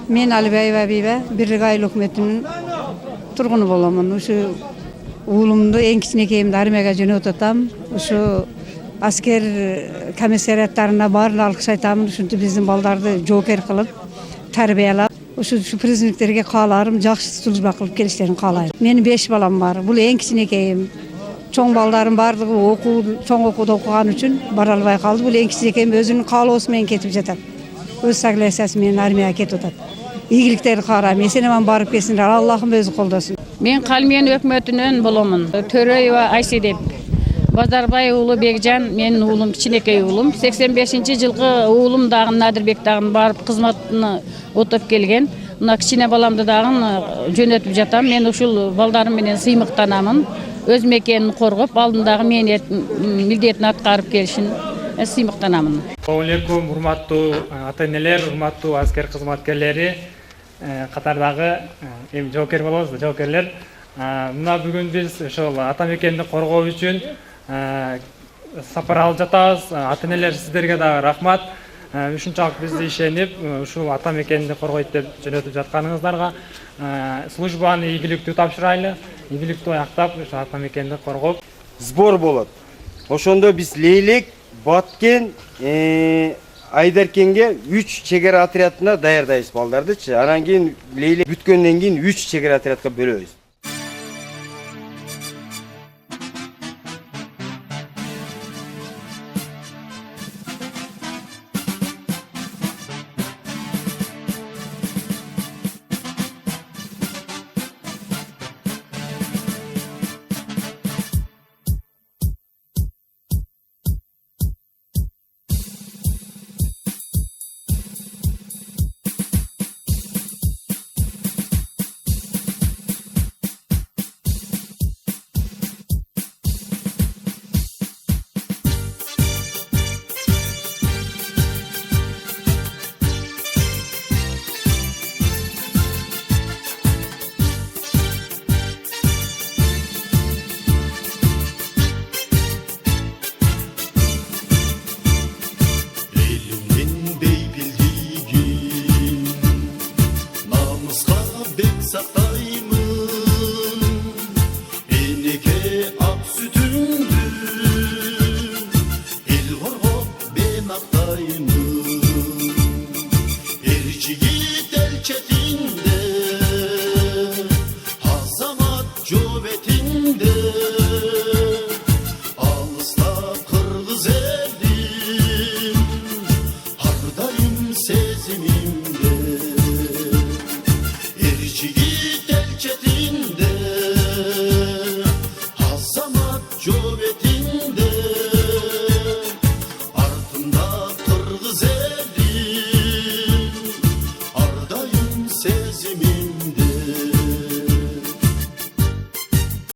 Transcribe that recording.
Men Alibayeva Bibe, Birlik Ayıl Hökümetinin turgunu bolamın. Uşu uğulumdu en kiçinekeyimde armiyaga jönötötam. Uşu asker komissariatlarına barını alkış aytamın. Uşuntu bizim baldardı joker kılıp, tarbiyalap. Uşu prezidentlerge kalarım, jakşı tuluşma kılıp gelişlerini kalayım. Menin 5 balam var. Bu en kiçinekeyim. Çoğun baldarım bardığı çoğun okuda okugan üçün baralbay kaldı. Bu en kiçinekeyim özünün kalı osmen ketip jatar. Öz saglesiyası meni armiyaga ketip otat. İyilikleri karam. Eseneman barıp kesinler. Allah'ım özü koldaсын. Men Kalmiyen hökümetinin bolamın. Töreeva Aysedep. Bazarbay ulu Begcan, menin uğulum, kiçinekey uğulum. 85-nji жылғы uğulum dağın, Nadirbek dağın barıp kızmatını otop kelgen. Mına kiçine balamды dağın jönötüp jatam. Men uşul baldarım menen sıymıktanamın. Öz mekenini korgop, aldınдағы mildetini atkarıp kelişin sıymıktanamın. Assalamualaikum, урматтуу ата-энелер, урматтуу аскер кызматкерлери, катардагы эми жоокер болобуз, жоокерлер. Мына бүгүн биз ошол ата мекенди коргоо үчүн сапар алып жатабыз. Ата-энелер, сиздерге дагы рахмат. Ушунчалык бизди ишенип, ушул ата мекенди коргойт деп жөнөтүп жатканыңыздарга службаны ийгиликтүү тапшырайлы. Ийгиликтүү аяктап, ушу ата мекенди коргоп сбор болот. Ошондо биз Лейлек, Баткен, Айдаркенге 3 чегара отрядына даярдайбыз балдардычы. Анан кийин Лейлек бүткөндөн кийин 3 чегара отрядка бөлөбүз. Erçigit elçetinde